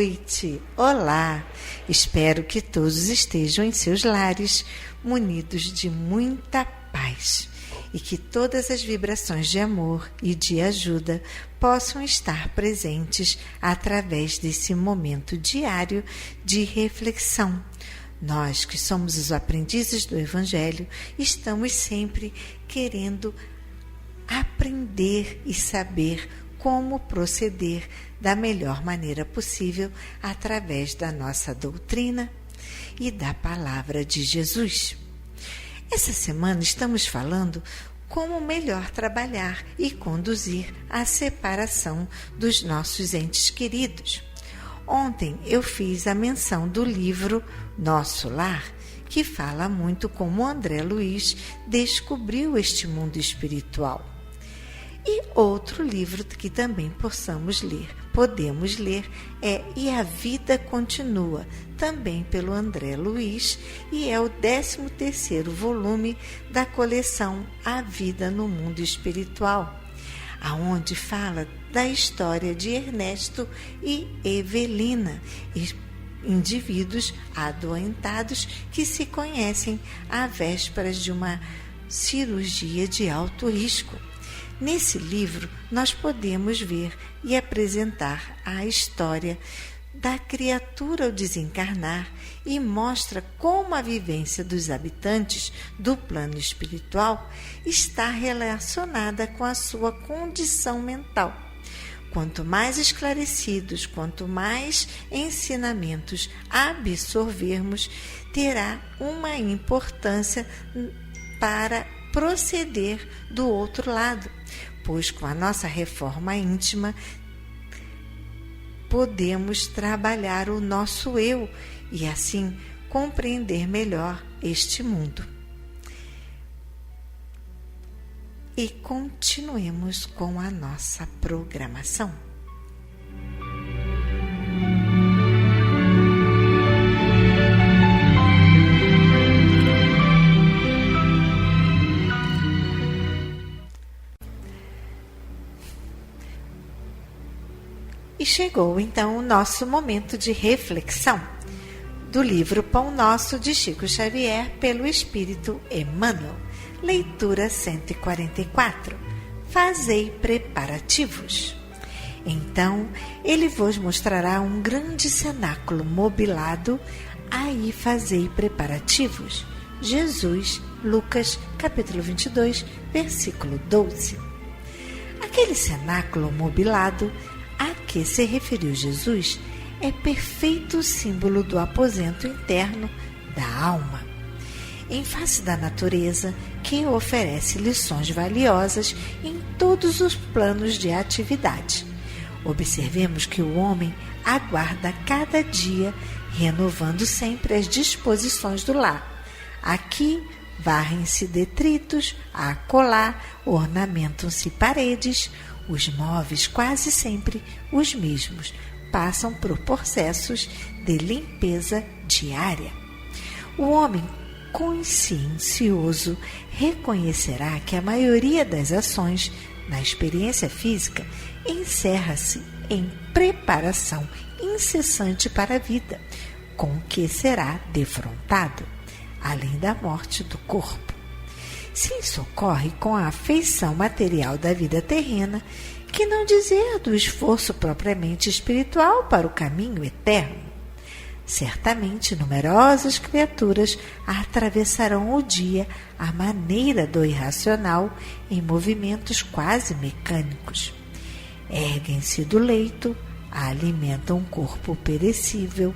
noite! Olá! Espero que todos estejam em seus lares, munidos de muita paz e que todas as vibrações de amor e de ajuda possam estar presentes através desse momento diário de reflexão. Nós que somos os aprendizes do Evangelho, estamos sempre querendo aprender e saber como proceder da melhor maneira possível através da nossa doutrina e da palavra de Jesus. Essa semana estamos falando como melhor trabalhar e conduzir a separação dos nossos entes queridos. Ontem eu fiz a menção do livro Nosso Lar, que fala muito como André Luiz descobriu este mundo espiritual. E outro livro que também podemos ler é E a Vida Continua, também pelo André Luiz, e é o 13º volume da coleção A Vida no Mundo Espiritual, aonde fala da história de Ernesto e Evelina, indivíduos adoentados que se conhecem à vésperas de uma cirurgia de alto risco. Nesse livro, nós podemos ver e apresentar a história da criatura ao desencarnar e mostra como a vivência dos habitantes do plano espiritual está relacionada com a sua condição mental. Quanto mais esclarecidos, quanto mais ensinamentos absorvermos, terá uma importância para proceder do outro lado, pois com a nossa reforma íntima podemos trabalhar o nosso eu e assim compreender melhor este mundo. E continuemos com a nossa programação. E chegou então o nosso momento de reflexão do livro Pão Nosso de Chico Xavier pelo Espírito Emmanuel, leitura 144. Fazei preparativos. Então ele vos mostrará um grande cenáculo mobilado, aí fazei preparativos. Jesus, Lucas, capítulo 22, versículo 12. Aquele cenáculo mobilado a que se referiu Jesus é perfeito símbolo do aposento interno da alma, em face da natureza que oferece lições valiosas em todos os planos de atividade. Observemos que o homem aguarda cada dia, renovando sempre as disposições do lar. Aqui varrem-se detritos, acolá ornamentam-se paredes. Os móveis, quase sempre os mesmos, passam por processos de limpeza diária. O homem consciencioso reconhecerá que a maioria das ações na experiência física encerra-se em preparação incessante para a vida, com que será defrontado, além da morte do corpo. Se isso ocorre com a afeição material da vida terrena, que não dizer do esforço propriamente espiritual para o caminho eterno. Certamente numerosas criaturas atravessarão o dia à maneira do irracional em movimentos quase mecânicos. Erguem-se do leito, alimentam o corpo perecível,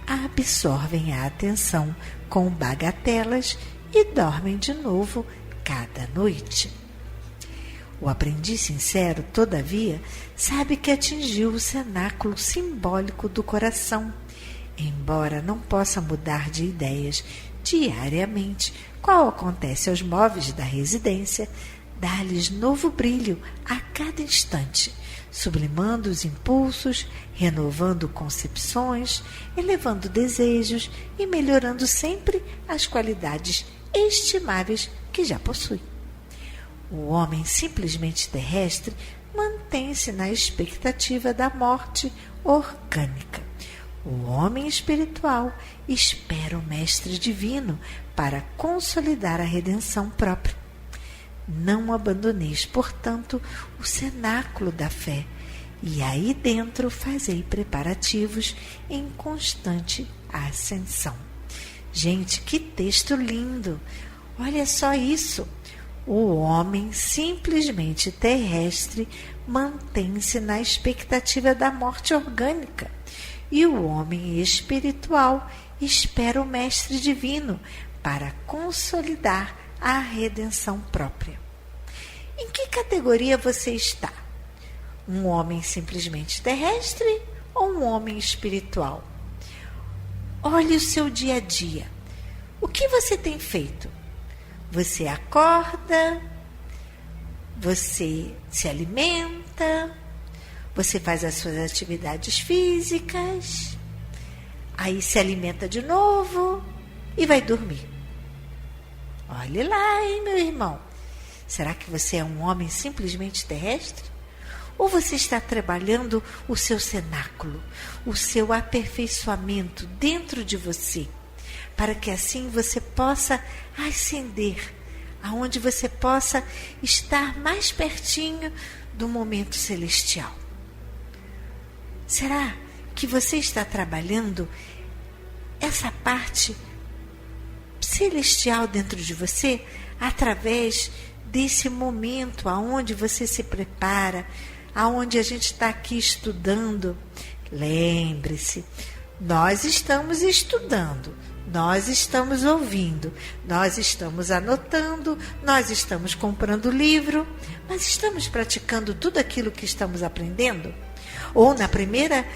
absorvem a atenção com bagatelas e dormem de novo cada noite. O aprendiz sincero, todavia, sabe que atingiu o cenáculo simbólico do coração, embora não possa mudar de ideias diariamente, qual acontece aos móveis da residência, dá-lhes novo brilho a cada instante, sublimando os impulsos, renovando concepções, elevando desejos e melhorando sempre as qualidades estimáveis que já possui. O homem simplesmente terrestre mantém-se na expectativa da morte orgânica, O homem espiritual espera o Mestre Divino para consolidar a redenção própria. Não abandoneis, portanto, o cenáculo da fé, e aí dentro fazei preparativos em constante ascensão. Gente, que texto lindo! Olha só isso! O homem simplesmente terrestre mantém-se na expectativa da morte orgânica, e o homem espiritual espera o Mestre Divino para consolidar a redenção própria. Em que categoria você está? Um homem simplesmente terrestre ou um homem espiritual? Olhe o seu dia a dia. O que você tem feito? Você acorda? Você se alimenta? Você faz as suas atividades físicas? Aí se alimenta de novo e vai dormir. Olhe lá, hein, meu irmão. Será que você é um homem simplesmente terrestre? Ou você está trabalhando o seu cenáculo, o seu aperfeiçoamento dentro de você, para que assim você possa ascender, aonde você possa estar mais pertinho do momento celestial? Será que você está trabalhando essa parte celestial dentro de você através desse momento aonde você se prepara, aonde a gente está aqui estudando? Lembre-se, nós estamos estudando, nós estamos ouvindo, nós estamos anotando, nós estamos comprando livro, mas estamos praticando tudo aquilo que estamos aprendendo? Ou na primeira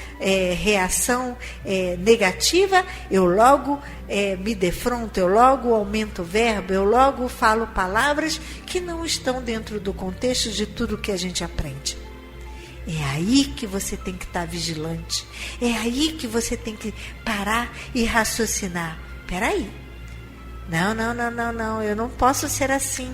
reação negativa, eu logo me defronto, eu logo aumento o verbo, eu logo falo palavras que não estão dentro do contexto de tudo que a gente aprende. É aí que você tem que estar vigilante, é aí que você tem que parar e raciocinar. Peraí, não, eu não posso ser assim.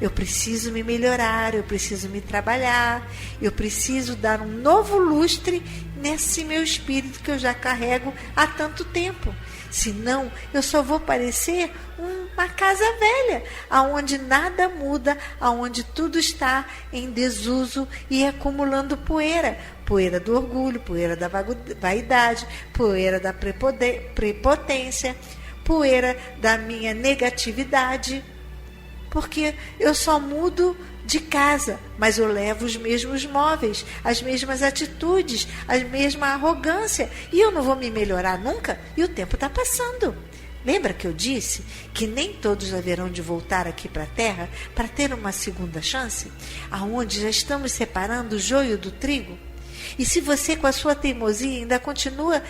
Eu preciso me melhorar, eu preciso me trabalhar, eu preciso dar um novo lustre nesse meu espírito que eu já carrego há tanto tempo. Senão, eu só vou parecer uma casa velha, aonde nada muda, aonde tudo está em desuso e acumulando poeira. Poeira do orgulho, poeira da vaidade, poeira da prepotência, poeira da minha negatividade. Porque eu só mudo de casa, mas eu levo os mesmos móveis, as mesmas atitudes, a mesma arrogância, e eu não vou me melhorar nunca, e o tempo está passando. Lembra que eu disse que nem todos haverão de voltar aqui para a Terra para ter uma segunda chance, aonde já estamos separando o joio do trigo? E se você, com a sua teimosia, ainda continua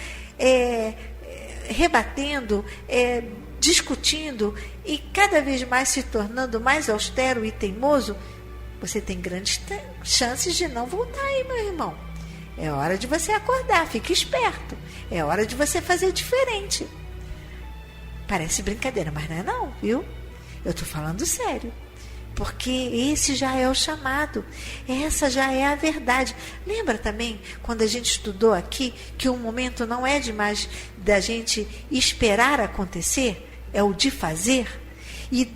rebatendo, discutindo e cada vez mais se tornando mais austero e teimoso, você tem grandes chances de não voltar aí, meu irmão. É hora de você acordar, fique esperto. É hora de você fazer diferente. Parece brincadeira, mas não é não, viu? Eu estou falando sério. Porque esse já é o chamado, essa já é a verdade. Lembra também, quando a gente estudou aqui, que o momento não é demais da gente esperar acontecer, é o de fazer? E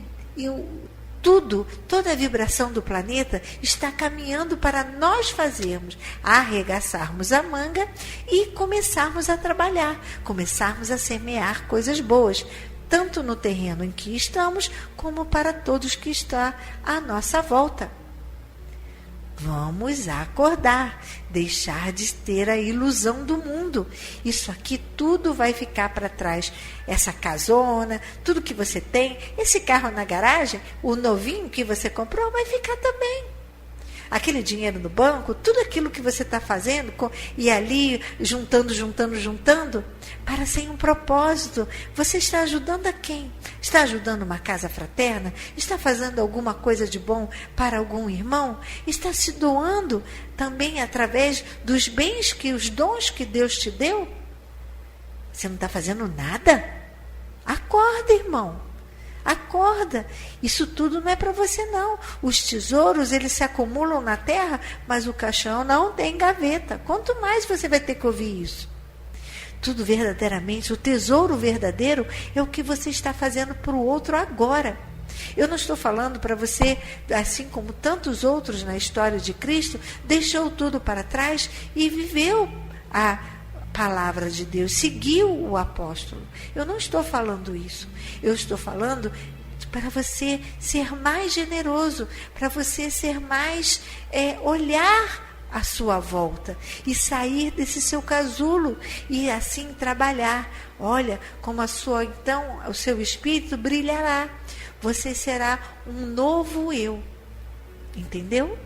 toda a vibração do planeta está caminhando para nós fazermos, arregaçarmos a manga e começarmos a trabalhar, começarmos a semear coisas boas, tanto no terreno em que estamos, como para todos que estão à nossa volta. Vamos acordar, deixar de ter a ilusão do mundo. Isso aqui tudo vai ficar para trás. Essa casona, tudo que você tem, esse carro na garagem, o novinho que você comprou vai ficar também. Aquele dinheiro no banco, tudo aquilo que você está fazendo e ali juntando, para sem um propósito. Você está ajudando a quem? Está ajudando uma casa fraterna? Está fazendo alguma coisa de bom para algum irmão? Está se doando também através dos bens, os dons que Deus te deu? Você não está fazendo nada? Acorda, irmão. Acorda, isso tudo não é para você não. Os tesouros, eles se acumulam na terra, mas o caixão não tem gaveta. Quanto mais você vai ter que ouvir isso? Tudo verdadeiramente, o tesouro verdadeiro é o que você está fazendo para o outro agora. Eu não estou falando para você, assim como tantos outros na história de Cristo, deixou tudo para trás e viveu a palavra de Deus, seguiu o apóstolo. Eu não estou falando isso. Eu estou falando para você ser mais generoso, para você ser mais, olhar à sua volta e sair desse seu casulo e assim trabalhar. Olha como então o seu espírito brilhará. Você será um novo eu. Entendeu?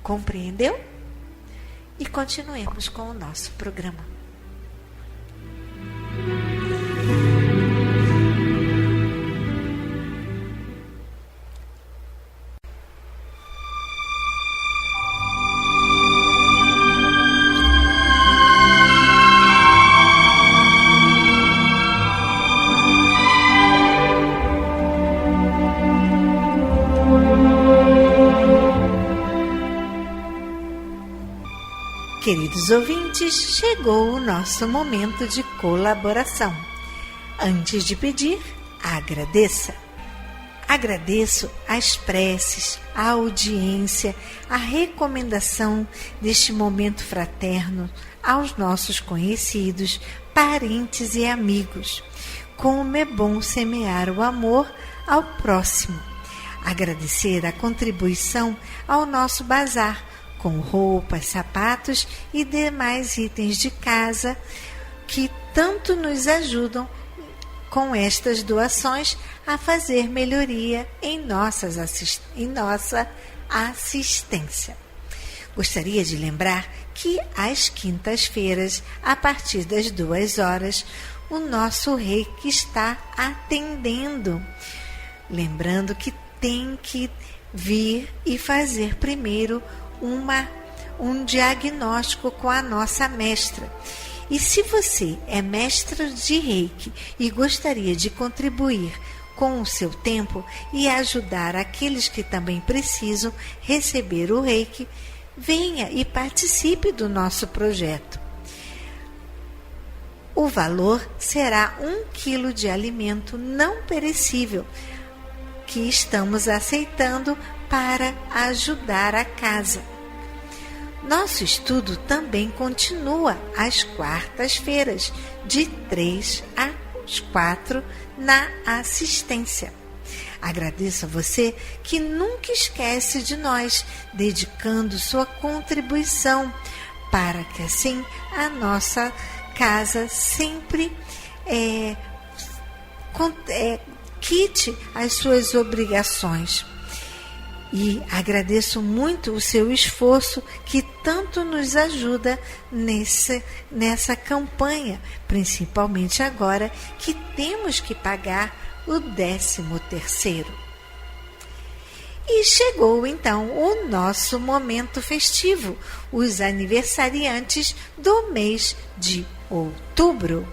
Compreendeu? E continuemos com o nosso programa. Queridos ouvintes, chegou o nosso momento de colaboração. Antes de pedir, agradeça. Agradeço as preces, a audiência, a recomendação deste momento fraterno aos nossos conhecidos, parentes e amigos. Como é bom semear o amor ao próximo. Agradecer a contribuição ao nosso bazar, com roupas, sapatos e demais itens de casa que tanto nos ajudam com estas doações a fazer melhoria em nossa assistência. Gostaria de lembrar que às quintas-feiras, a partir das 2h, o nosso reiki está atendendo. Lembrando que tem que vir e fazer primeiro um diagnóstico com a nossa mestra. E se você é mestra de reiki e gostaria de contribuir com o seu tempo e ajudar aqueles que também precisam receber o reiki, venha e participe do nosso projeto. O valor será 1 quilo de alimento não perecível que estamos aceitando para ajudar a casa. Nosso estudo também continua às quartas-feiras, de 3 às 4, na assistência. Agradeço a você que nunca esquece de nós, dedicando sua contribuição, para que assim a nossa casa sempre quite as suas obrigações. E agradeço muito o seu esforço que tanto nos ajuda nessa campanha, principalmente agora que temos que pagar o 13º. E chegou então o nosso momento festivo, os aniversariantes do mês de outubro.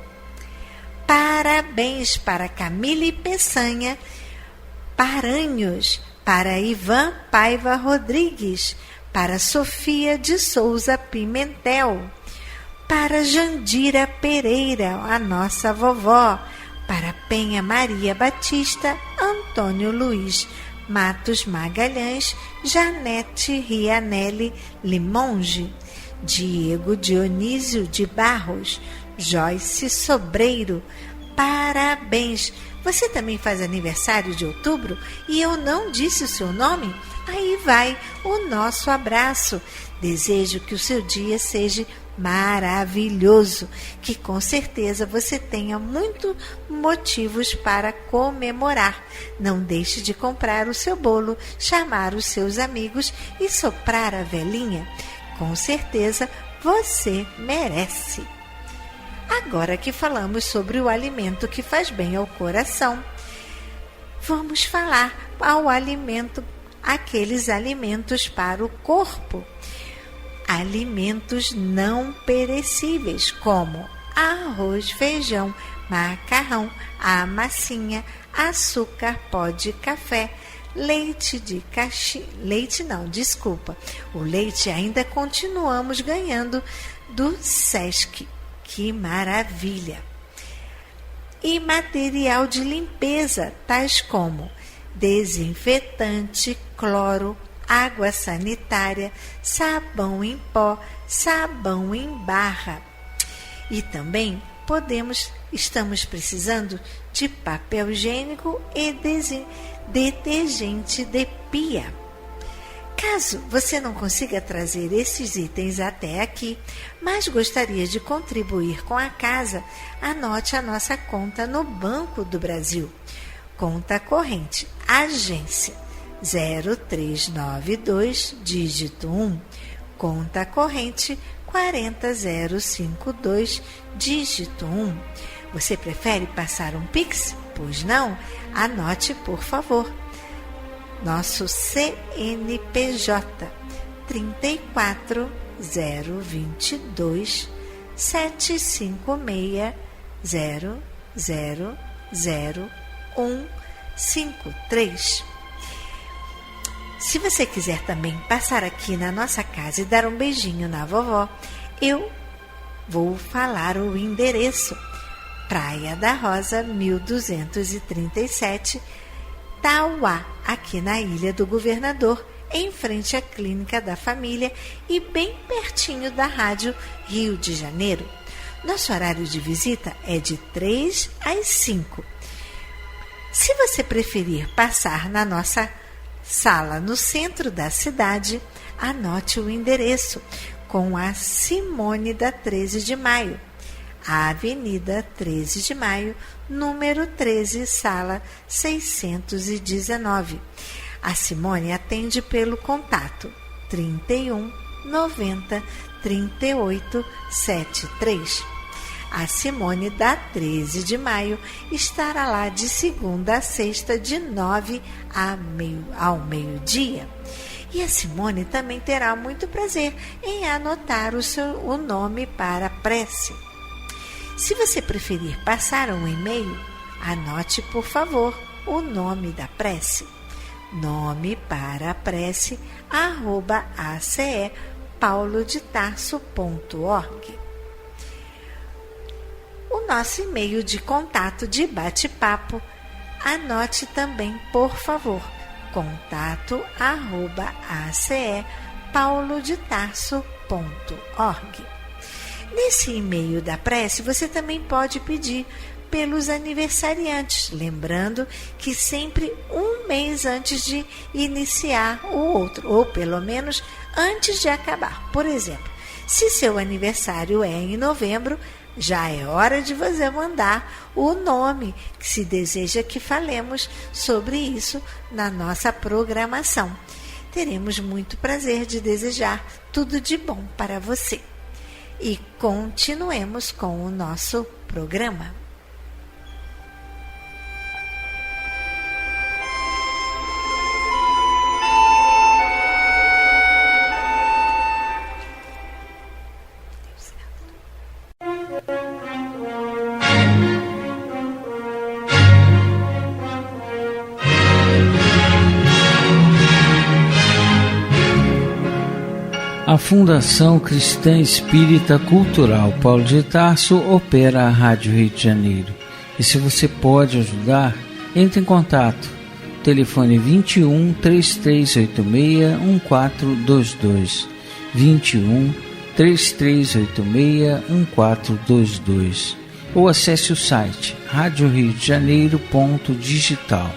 Parabéns para Camille Peçanha Paranhos, para Ivan Paiva Rodrigues, para Sofia de Souza Pimentel, para Jandira Pereira, a nossa vovó, para Penha Maria Batista, Antônio Luiz Matos Magalhães, Janete Rianelli Limonge, Diego Dionísio de Barros, Joyce Sobreiro. Parabéns! Você também faz aniversário de outubro e eu não disse o seu nome? Aí vai o nosso abraço. Desejo que o seu dia seja maravilhoso, que com certeza você tenha muitos motivos para comemorar. Não deixe de comprar o seu bolo, chamar os seus amigos e soprar a velinha. Com certeza você merece. Agora que falamos sobre o alimento que faz bem ao coração, vamos falar aqueles alimentos para o corpo. Alimentos não perecíveis, como arroz, feijão, macarrão, a massinha, açúcar, pó de café, leite de o leite ainda continuamos ganhando do SESC. Que maravilha! E material de limpeza, tais como desinfetante, cloro, água sanitária, sabão em pó, sabão em barra. E também estamos precisando de papel higiênico e detergente de pia. Caso você não consiga trazer esses itens até aqui, mas gostaria de contribuir com a casa, anote a nossa conta no Banco do Brasil. Conta corrente, agência 0392, dígito 1. Conta corrente 40052, dígito 1. Você prefere passar um Pix? Pois não? Anote, por favor. Nosso CNPJ 34022 756 000153. Se você quiser também passar aqui na nossa casa e dar um beijinho na vovó, eu vou falar o endereço. Praia da Rosa, 1237, Tauá, aqui na Ilha do Governador, em frente à Clínica da Família e bem pertinho da Rádio Rio de Janeiro. Nosso horário de visita é de 3 às 5. Se você preferir passar na nossa sala no centro da cidade, anote o endereço com a Simone da 13 de Maio, a Avenida 13 de Maio, número 13, sala 619. A Simone atende pelo contato 31 90 38 73. A Simone da 13 de Maio estará lá de segunda a sexta, de 9 ao meio-dia. E a Simone também terá muito prazer em anotar o nome para a prece. Se você preferir passar um e-mail, anote, por favor, o nome da prece. Nome para a prece, @acePaulodetarso.org. O nosso e-mail de contato de bate-papo, anote também, por favor, contato@acePaulodetarso.org. Nesse e-mail da prece, você também pode pedir pelos aniversariantes, lembrando que sempre um mês antes de iniciar o outro, ou pelo menos antes de acabar. Por exemplo, se seu aniversário é em novembro, já é hora de você mandar o nome, que se deseja que falemos sobre isso na nossa programação. Teremos muito prazer de desejar tudo de bom para você. E continuemos com o nosso programa. A Fundação Cristã Espírita Cultural Paulo de Tarso opera a Rádio Rio de Janeiro. E se você pode ajudar, entre em contato. Telefone 21 3386 1422. 21 3386 1422. Ou acesse o site radioriodejaneiro.digital.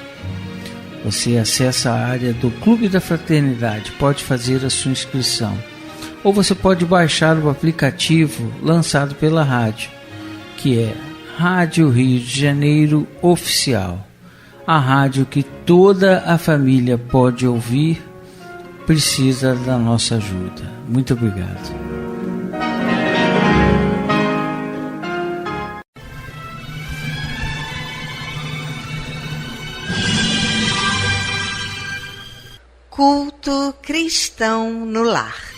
Você acessa a área do Clube da Fraternidade, pode fazer a sua inscrição. Ou você pode baixar o aplicativo lançado pela rádio, que é Rádio Rio de Janeiro Oficial. A rádio que toda a família pode ouvir, precisa da nossa ajuda. Muito obrigado. Culto cristão no lar.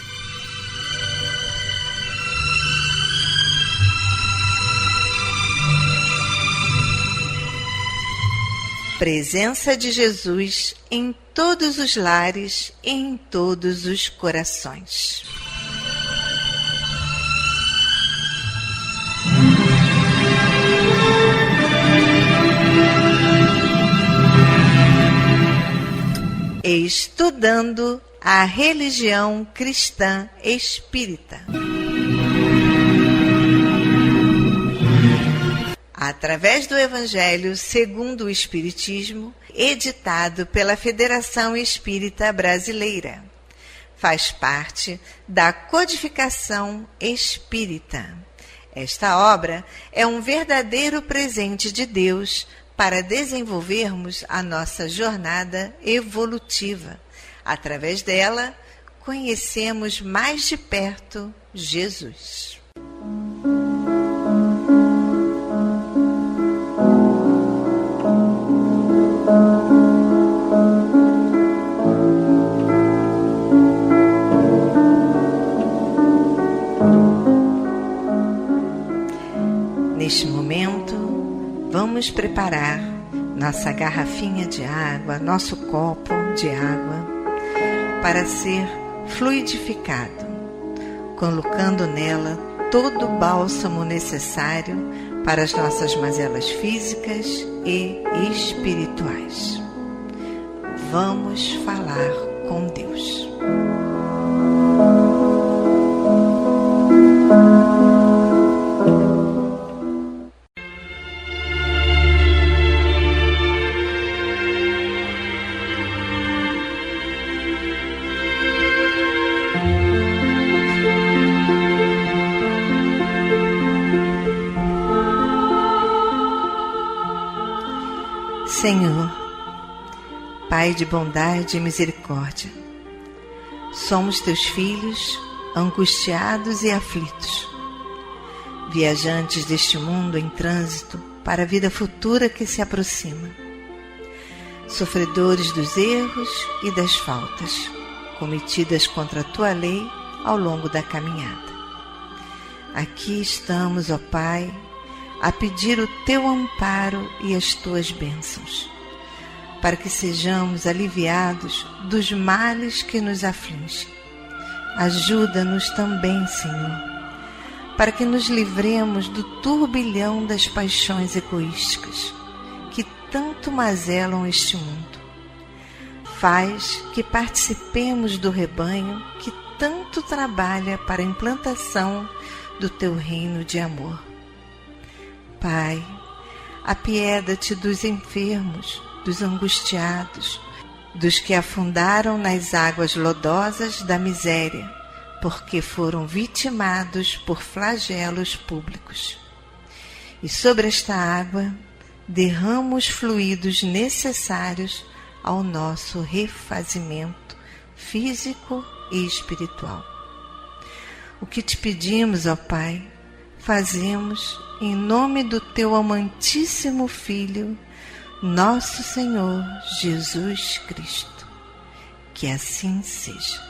Presença de Jesus em todos os lares e em todos os corações. Estudando a religião cristã espírita. Através do Evangelho segundo o Espiritismo, editado pela Federação Espírita Brasileira. Faz parte da Codificação Espírita. Esta obra é um verdadeiro presente de Deus para desenvolvermos a nossa jornada evolutiva. Através dela, conhecemos mais de perto Jesus. Neste momento, vamos preparar nossa garrafinha de água, nosso copo de água, para ser fluidificado, colocando nela todo o bálsamo necessário para as nossas mazelas físicas e espirituais. Vamos falar com Deus. Senhor, Pai de bondade e misericórdia, somos teus filhos, angustiados e aflitos, viajantes deste mundo em trânsito para a vida futura que se aproxima, sofredores dos erros e das faltas cometidas contra a tua lei ao longo da caminhada. Aqui estamos, ó Pai, a pedir o teu amparo e as tuas bênçãos, para que sejamos aliviados dos males que nos afligem. Ajuda-nos também, Senhor, para que nos livremos do turbilhão das paixões egoísticas que tanto mazelam este mundo. Faz que participemos do rebanho que tanto trabalha para a implantação do teu reino de amor. Pai, apieda-te dos enfermos, dos angustiados, dos que afundaram nas águas lodosas da miséria, porque foram vitimados por flagelos públicos. E sobre esta água, derrama os fluidos necessários ao nosso refazimento físico e espiritual. O que te pedimos, ó Pai, fazemos em nome do teu amantíssimo Filho, nosso Senhor Jesus Cristo. Que assim seja.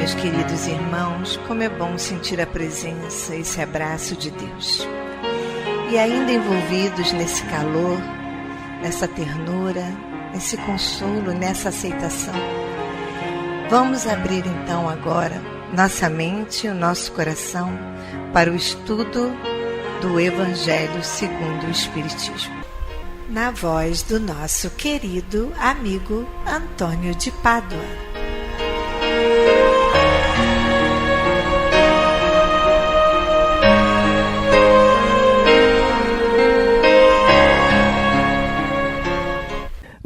meus queridos irmãos, como é bom sentir a presença, esse abraço de Deus. E ainda envolvidos nesse calor, nessa ternura, nesse consolo, nessa aceitação, vamos abrir então agora nossa mente e o nosso coração para o estudo do Evangelho segundo o Espiritismo, na voz do nosso querido amigo Antônio de Pádua.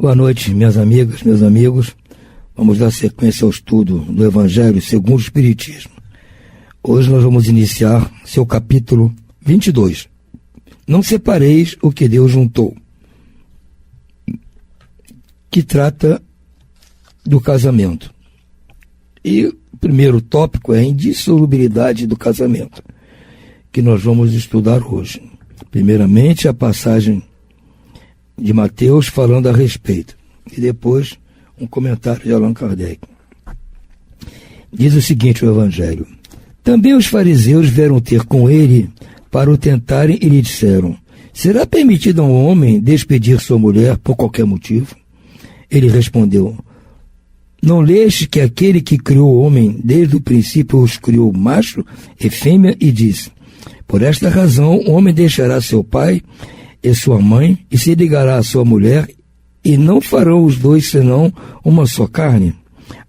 Boa noite, minhas amigas, meus amigos. Vamos dar sequência ao estudo do Evangelho segundo o Espiritismo. Hoje nós vamos iniciar seu capítulo 22. Não separeis o que Deus juntou, que trata do casamento. E o primeiro tópico é a indissolubilidade do casamento, que nós vamos estudar hoje. Primeiramente, a passagem de Mateus falando a respeito, e depois um comentário de Allan Kardec. Diz o seguinte o Evangelho: também os fariseus vieram ter com ele para o tentarem e lhe disseram: será permitido a um homem despedir sua mulher por qualquer motivo? Ele respondeu: não leste que aquele que criou o homem desde o princípio os criou macho e fêmea, e disse: por esta razão o homem deixará seu pai e sua mãe e se ligará à sua mulher, e não farão os dois senão uma só carne?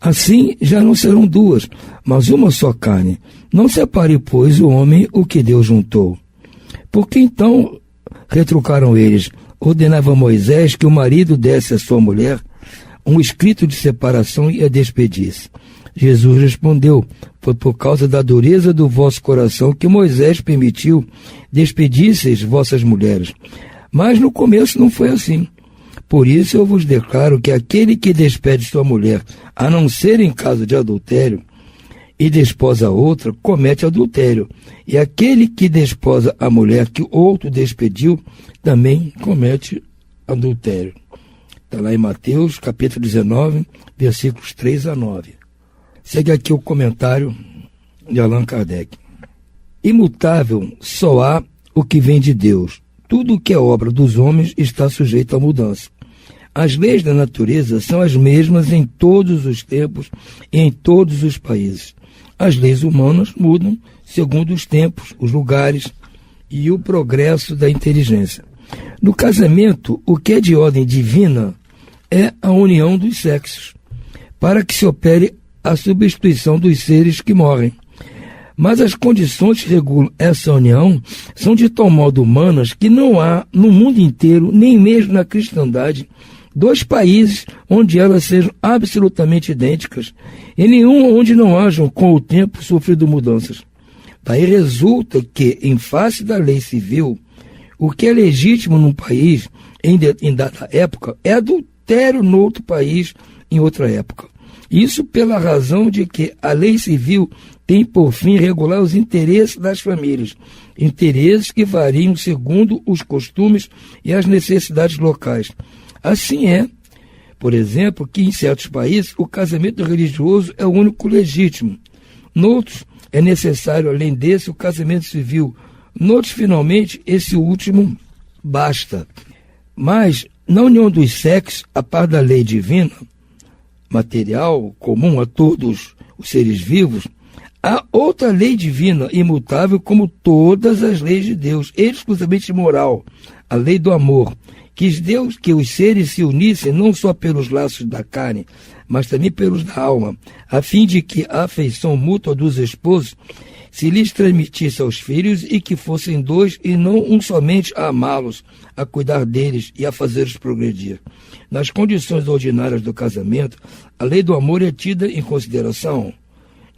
Assim já não serão duas, mas uma só carne. Não separe, pois, o homem o que Deus juntou. Por que então, retrucaram eles, ordenava Moisés que o marido desse à sua mulher um escrito de separação e a despedisse? Jesus respondeu: foi por causa da dureza do vosso coração que Moisés permitiu despedisseis vossas mulheres. Mas no começo não foi assim. Por isso eu vos declaro que aquele que despede sua mulher, a não ser em caso de adultério, e desposa outra, comete adultério. E aquele que desposa a mulher que outro despediu, também comete adultério. Está lá em Mateus, capítulo 19, versículos 3 a 9. Segue aqui o comentário de Allan Kardec. Imutável só há o que vem de Deus. Tudo o que é obra dos homens está sujeito à mudança. As leis da natureza são as mesmas em todos os tempos e em todos os países. As leis humanas mudam segundo os tempos, os lugares e o progresso da inteligência. No casamento, o que é de ordem divina é a união dos sexos, para que se opere a substituição dos seres que morrem. Mas as condições que regulam essa união são de tal modo humanas que não há no mundo inteiro, nem mesmo na cristandade, dois países onde elas sejam absolutamente idênticas, e nenhum onde não hajam com o tempo sofrido mudanças. Daí resulta que, em face da lei civil, o que é legítimo num país em dada época é adultério no outro país em outra época. Isso pela razão de que a lei civil tem por fim regular os interesses das famílias, interesses que variam segundo os costumes e as necessidades locais. Assim é, por exemplo, que em certos países o casamento religioso é o único legítimo. Noutros é necessário, além desse, o casamento civil. Noutros, finalmente, esse último basta. Mas, na união dos sexos, a par da lei divina, material, comum a todos os seres vivos, há outra lei divina, imutável como todas as leis de Deus, exclusivamente moral, a lei do amor. Quis Deus que os seres se unissem não só pelos laços da carne, mas também pelos da alma, a fim de que a afeição mútua dos esposos se lhes transmitisse aos filhos e que fossem dois e não um somente a amá-los, a cuidar deles e a fazê-los progredir. Nas condições ordinárias do casamento, a lei do amor é tida em consideração?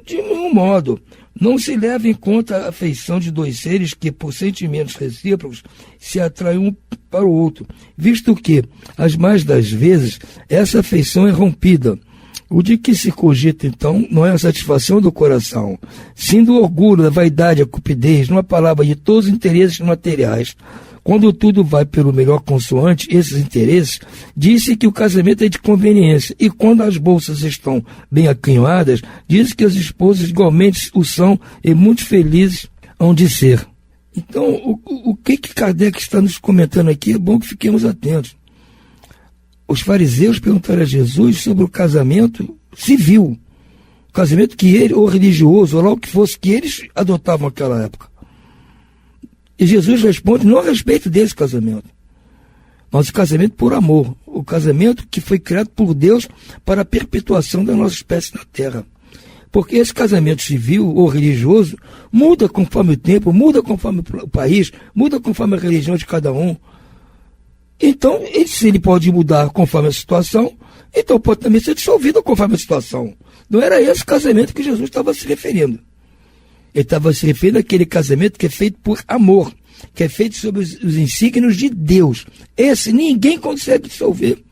De nenhum modo. Não se leva em conta a afeição de dois seres que, por sentimentos recíprocos, se atraem um para o outro, visto que, as mais das vezes, essa afeição é rompida. O de que se cogita, então, não é a satisfação do coração, sim do orgulho, da vaidade, a cupidez, numa palavra, de todos os interesses materiais, Quando tudo vai pelo melhor consoante esses interesses, disse que o casamento é de conveniência. E quando as bolsas estão bem aquinhoadas, diz que as esposas igualmente o são e muito felizes hão de ser. Então, o que Kardec está nos comentando aqui, é bom que fiquemos atentos. Os fariseus perguntaram a Jesus sobre o casamento civil, o casamento que ele, ou religioso, ou lá o que fosse, que eles adotavam naquela época. E Jesus responde, não a respeito desse casamento, mas o casamento por amor, o casamento que foi criado por Deus para a perpetuação da nossa espécie na Terra. Porque esse casamento civil ou religioso muda conforme o tempo, muda conforme o país, muda conforme a religião de cada um. Então, se ele pode mudar conforme a situação, então pode também ser dissolvido conforme a situação. Não era esse casamento que Jesus estava se referindo. Ele estava se referindo àquele casamento que é feito por amor, que é feito sob os insígnios de Deus. Esse ninguém consegue dissolver.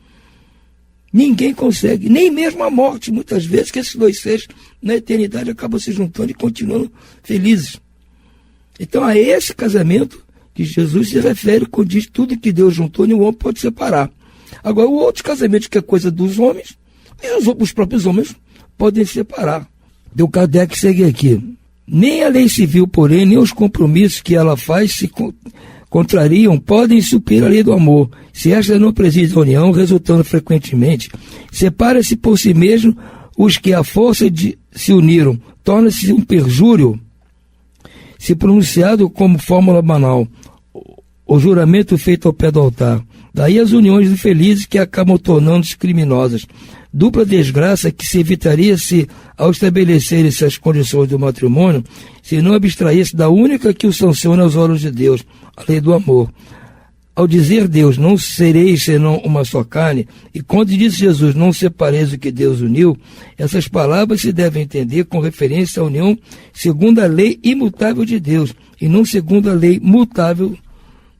Ninguém consegue, nem mesmo a morte, muitas vezes, que esses dois seres na eternidade acabam se juntando e continuando felizes. Então, a esse casamento que Jesus se refere quando diz tudo que Deus juntou, nenhum homem pode separar. Agora, o outro casamento que é coisa dos homens, e os próprios homens podem separar. Então, Kardec segue aqui. Nem a lei civil, porém, nem os compromissos que ela faz se contrariam, podem suprir a lei do amor. Se esta não preside a união, resultando frequentemente, separa-se por si mesmo os que à força de se uniram. Torna-se um perjúrio, se pronunciado como fórmula banal, o juramento feito ao pé do altar. Daí as uniões infelizes que acabam tornando-se criminosas. Dupla desgraça que se evitaria se, ao estabelecerem-se as condições do matrimônio, se não abstraísse da única que o sanciona aos olhos de Deus, a lei do amor. Ao dizer Deus, não sereis senão uma só carne, e quando diz Jesus, não separeis o que Deus uniu, essas palavras se devem entender com referência à união segundo a lei imutável de Deus, e não segundo a lei mutável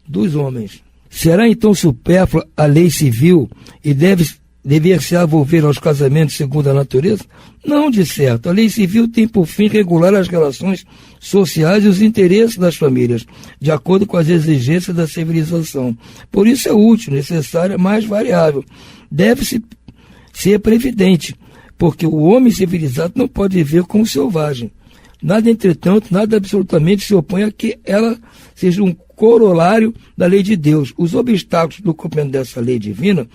dos homens. Será então supérflua a lei civil e dever-se envolver aos casamentos segundo a natureza? Não, de certo. A lei civil tem por fim regular as relações sociais e os interesses das famílias, de acordo com as exigências da civilização. Por isso é útil, necessária, mais variável. Deve-se ser previdente, porque o homem civilizado não pode viver como selvagem. Nada, entretanto, nada absolutamente se opõe a que ela seja um corolário da lei de Deus. Os obstáculos do cumprimento dessa lei divina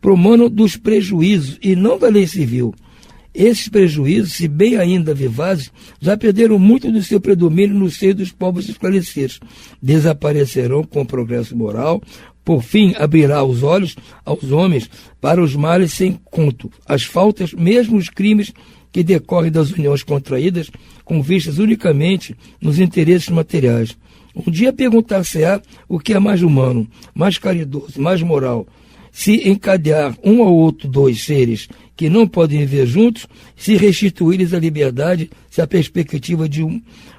promanam dos prejuízos e não da lei civil. Esses prejuízos, se bem ainda vivazes, já perderam muito do seu predomínio no seio dos povos esclarecidos. Desaparecerão com o progresso moral, por fim abrirá os olhos aos homens para os males sem conto, as faltas, mesmo os crimes que decorrem das uniões contraídas, com vistas unicamente nos interesses materiais. Um dia perguntar-se-á o que é mais humano, mais caridoso, mais moral, se encadear um ao outro dois seres que não podem viver juntos, se restituir-lhes a liberdade, se a perspectiva de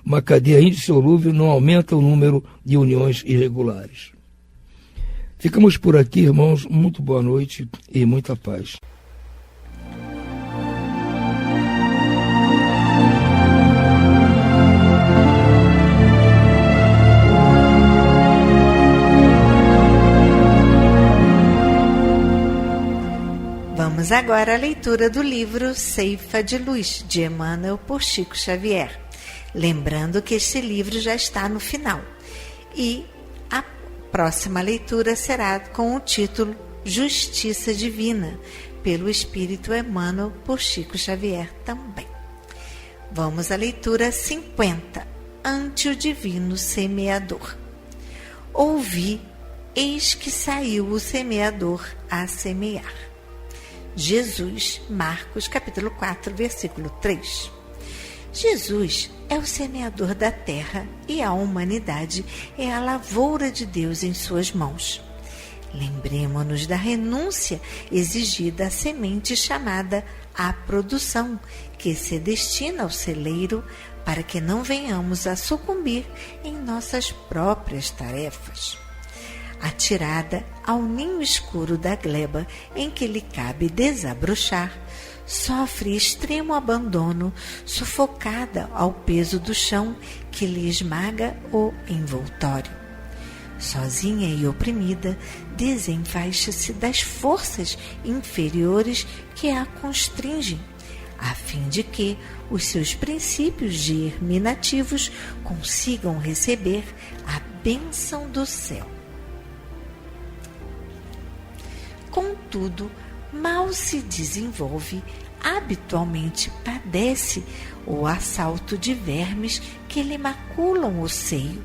uma cadeia indissolúvel não aumenta o número de uniões irregulares. Ficamos por aqui, irmãos. Muito boa noite e muita paz. Vamos agora à leitura do livro Ceifa de Luz, de Emmanuel, por Chico Xavier. Lembrando que este livro já está no final. E a próxima leitura será com o título Justiça Divina, pelo Espírito Emmanuel, por Chico Xavier também. Vamos à leitura 50, Ante o Divino Semeador. Ouvi, eis que saiu o semeador a semear. Jesus, Marcos, capítulo 4, versículo 3. Jesus é o semeador da terra e a humanidade é a lavoura de Deus em suas mãos. Lembremo-nos da renúncia exigida à semente chamada a produção, que se destina ao celeiro para que não venhamos a sucumbir em nossas próprias tarefas. Atirada ao ninho escuro da gleba em que lhe cabe desabrochar, sofre extremo abandono, sufocada ao peso do chão que lhe esmaga o envoltório. sozinha e oprimida, desenfaixa-se das forças inferiores que a constringem, a fim de que os seus princípios germinativos consigam receber a bênção do céu. Contudo, mal se desenvolve, habitualmente padece o assalto de vermes que lhe maculam o seio,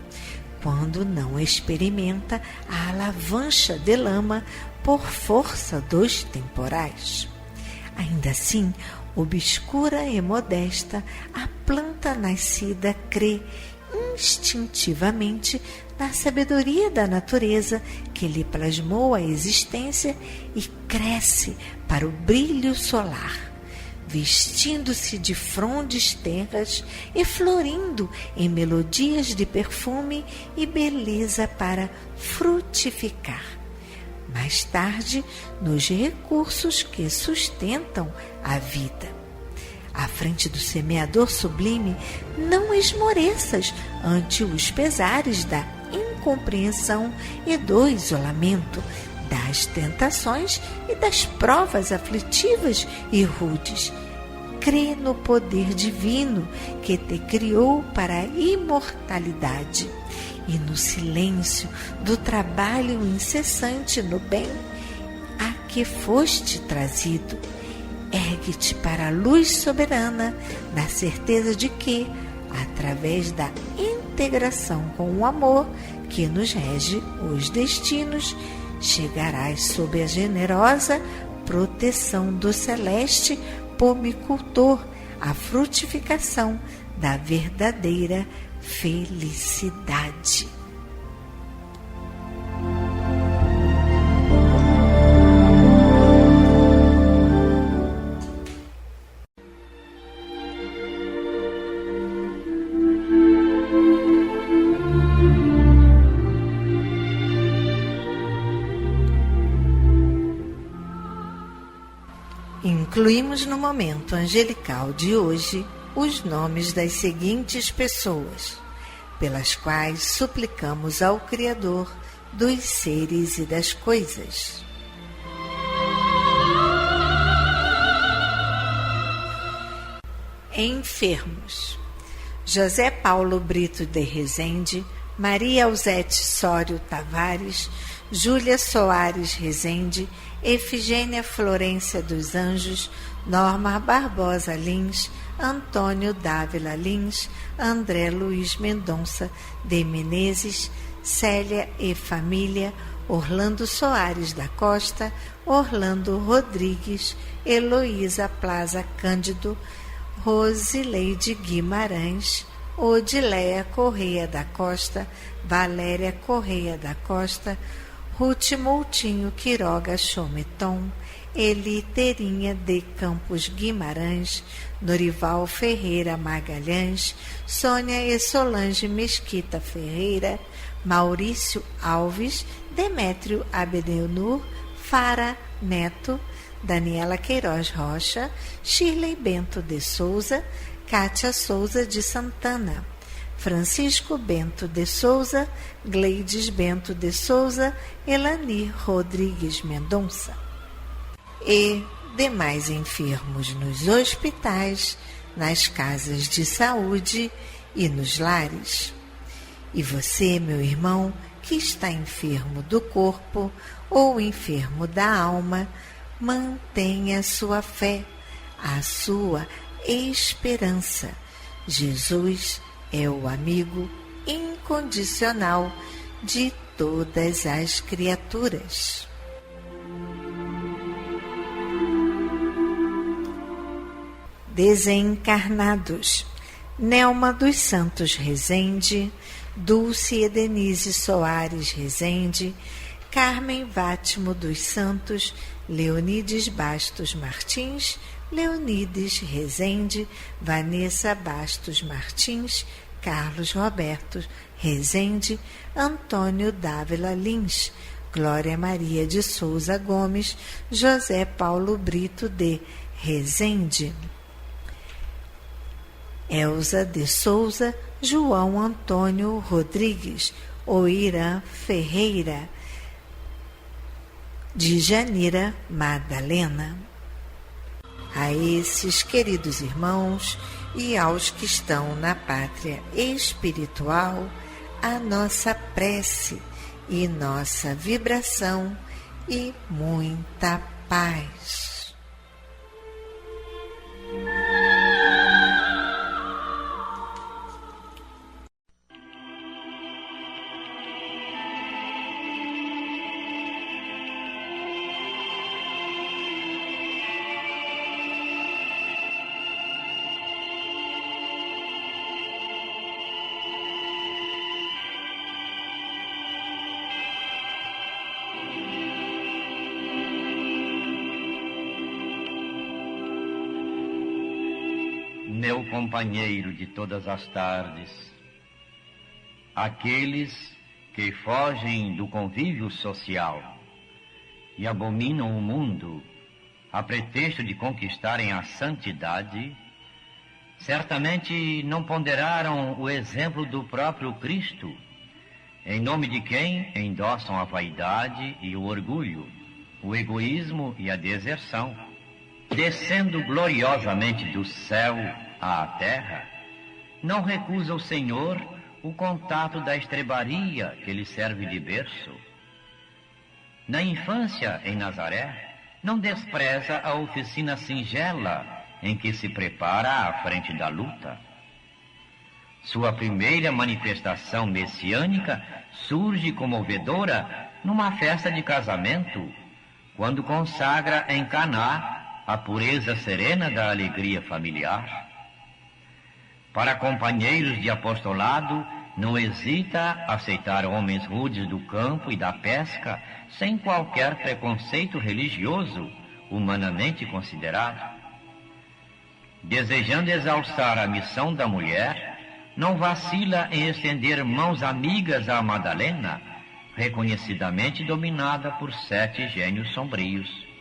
quando não experimenta a alavancha de lama por força dos temporais. Ainda assim, obscura e modesta, a planta nascida crê instintivamente na sabedoria da natureza que lhe plasmou a existência e cresce para o brilho solar, vestindo-se de frondes tenras e florindo em melodias de perfume e beleza para frutificar. Mais tarde, nos recursos que sustentam a vida. À frente do semeador sublime, não esmoreças ante os pesares da incompreensão e do isolamento, das tentações e das provas aflitivas e rudes. Crê no poder divino que te criou para a imortalidade e no silêncio do trabalho incessante no bem a que foste trazido. Ergue-te para a luz soberana, na certeza de que, através da integração com o amor que nos rege os destinos, chegarás sob a generosa proteção do celeste pomicultor à frutificação da verdadeira felicidade. Incluímos no momento angelical de hoje os nomes das seguintes pessoas, pelas quais suplicamos ao Criador dos seres e das coisas. Enfermos: José Paulo Brito de Rezende, Maria Alzete Sório Tavares, Júlia Soares Rezende, Efigênia Florência dos Anjos, Norma Barbosa Lins, Antônio Dávila Lins, André Luiz Mendonça de Menezes, Célia e Família, Orlando Soares da Costa, Orlando Rodrigues, Heloísa Plaza Cândido, Rosileide Guimarães, Odileia Correia da Costa, Valéria Correia da Costa, Ruth Moutinho Quiroga Chometon, Eliterinha de Campos Guimarães, Norival Ferreira Magalhães, Sônia e Solange Mesquita Ferreira, Maurício Alves, Demétrio Abedenur, Fara Neto, Daniela Queiroz Rocha, Shirley Bento de Souza, Cátia Souza de Santana, Francisco Bento de Souza, Gleides Bento de Souza, Elani Rodrigues Mendonça. E demais enfermos nos hospitais, nas casas de saúde e nos lares. E você, meu irmão, que está enfermo do corpo ou enfermo da alma, mantenha a sua fé, a sua esperança. Jesus é o amigo incondicional de todas as criaturas. Desencarnados: Nelma dos Santos Rezende, Dulce e Denise Soares Rezende, Carmen Vátimo dos Santos, Leonides Bastos Martins, Leonides Rezende, Vanessa Bastos Martins, Carlos Roberto Rezende, Antônio Dávila Lins, Glória Maria de Souza Gomes, José Paulo Brito de Rezende, Elza de Souza, João Antônio Rodrigues, Oirã Ferreira, de Janira Madalena. A esses queridos irmãos e aos que estão na pátria espiritual, a nossa prece e nossa vibração e muita paz. Meu companheiro de todas as tardes, aqueles que fogem do convívio social e abominam o mundo a pretexto de conquistarem a santidade, certamente não ponderaram o exemplo do próprio Cristo, em nome de quem endossam a vaidade e o orgulho, o egoísmo e a deserção, descendo gloriosamente do céu à terra. Não recusa o Senhor o contato da estrebaria que lhe serve de berço. Na infância, em Nazaré, não despreza a oficina singela em que se prepara à frente da luta. Sua primeira manifestação messiânica surge comovedora numa festa de casamento, quando consagra em Caná a pureza serena da alegria familiar. Para companheiros de apostolado, não hesita aceitar homens rudes do campo e da pesca, sem qualquer preconceito religioso, humanamente considerado. Desejando exalçar a missão da mulher, não vacila em estender mãos amigas à Madalena, reconhecidamente dominada por 7 gênios sombrios.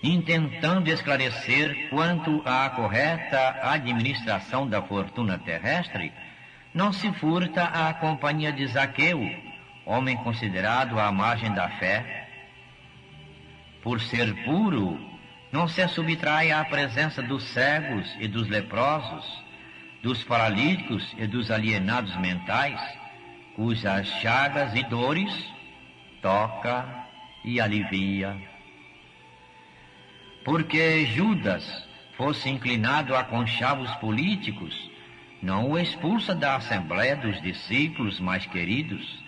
Intentando esclarecer quanto à correta administração da fortuna terrestre, não se furta à companhia de Zaqueu, homem considerado à margem da fé. Por ser puro, não se subtrai à presença dos cegos e dos leprosos, dos paralíticos e dos alienados mentais, cujas chagas e dores toca e alivia. Porque Judas fosse inclinado a conchavos políticos, não o expulsa da assembleia dos discípulos mais queridos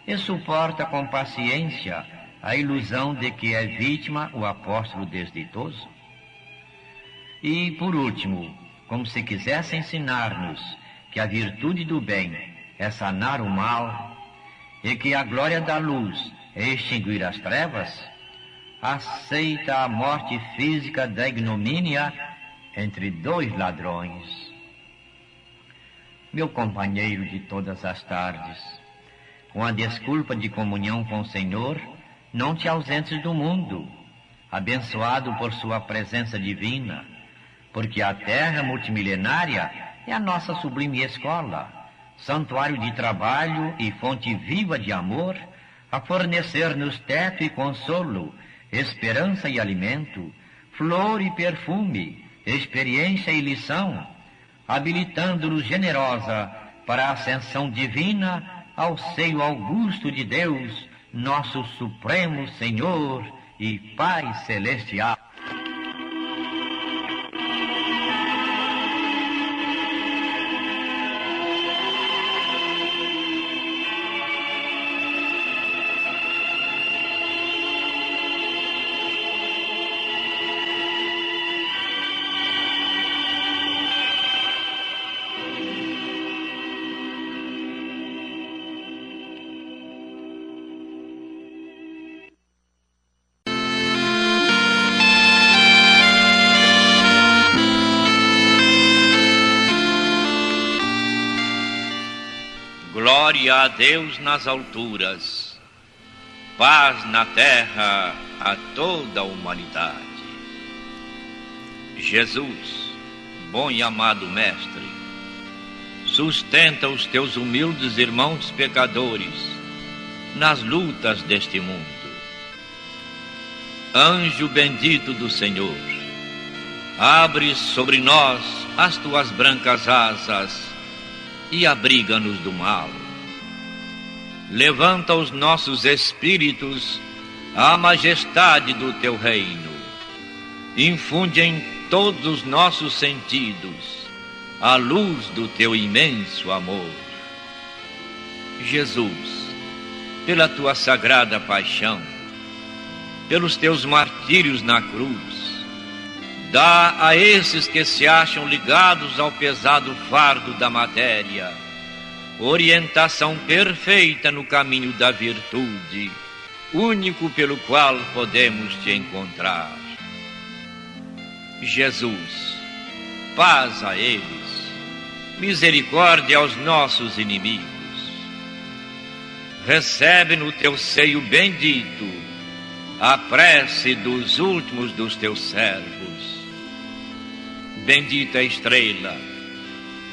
e suporta com paciência a ilusão de que é vítima o apóstolo desditoso. E, por último, como se quisesse ensinar-nos que a virtude do bem é sanar o mal e que a glória da luz é extinguir as trevas, aceita a morte física da ignomínia entre 2 ladrões. Meu companheiro de todas as tardes, com a desculpa de comunhão com o Senhor, não te ausentes do mundo, abençoado por sua presença divina, porque a terra multimilenária é a nossa sublime escola, santuário de trabalho e fonte viva de amor, a fornecer-nos teto e consolo, esperança e alimento, flor e perfume, experiência e lição, habilitando-nos generosa para a ascensão divina ao seio augusto de Deus, nosso Supremo Senhor e Pai Celestial. Glória a Deus nas alturas, paz na terra a toda a humanidade. Jesus, bom e amado Mestre, sustenta os teus humildes irmãos pecadores nas lutas deste mundo. Anjo bendito do Senhor, abre sobre nós as tuas brancas asas e abriga-nos do mal. Levanta os nossos espíritos à majestade do teu reino. Infunde em todos os nossos sentidos a luz do teu imenso amor. Jesus, pela tua sagrada paixão, pelos teus martírios na cruz, dá a esses que se acham ligados ao pesado fardo da matéria orientação perfeita no caminho da virtude, único pelo qual podemos te encontrar. Jesus, paz a eles, misericórdia aos nossos inimigos. Recebe no teu seio bendito a prece dos últimos dos teus servos. Bendita estrela,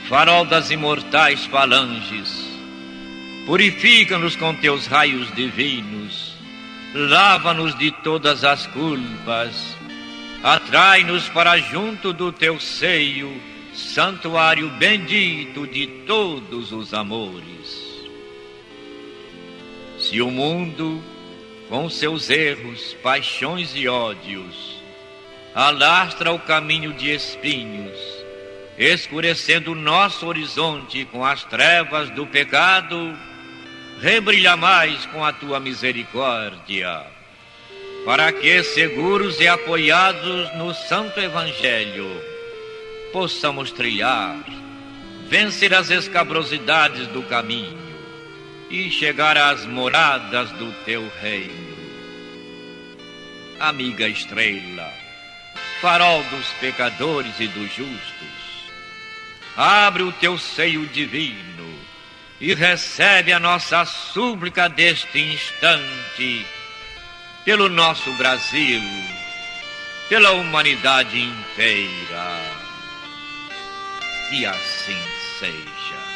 farol das imortais falanges, purifica-nos com teus raios divinos, lava-nos de todas as culpas, atrai-nos para junto do teu seio, santuário bendito de todos os amores. Se o mundo, com seus erros, paixões e ódios, alastra o caminho de espinhos, escurecendo o nosso horizonte com as trevas do pecado, rebrilha mais com a tua misericórdia, para que, seguros e apoiados no Santo Evangelho, possamos trilhar, vencer as escabrosidades do caminho e chegar às moradas do teu reino. Amiga estrela, farol dos pecadores e dos justos, abre o teu seio divino e recebe a nossa súplica deste instante pelo nosso Brasil, pela humanidade inteira. E assim seja.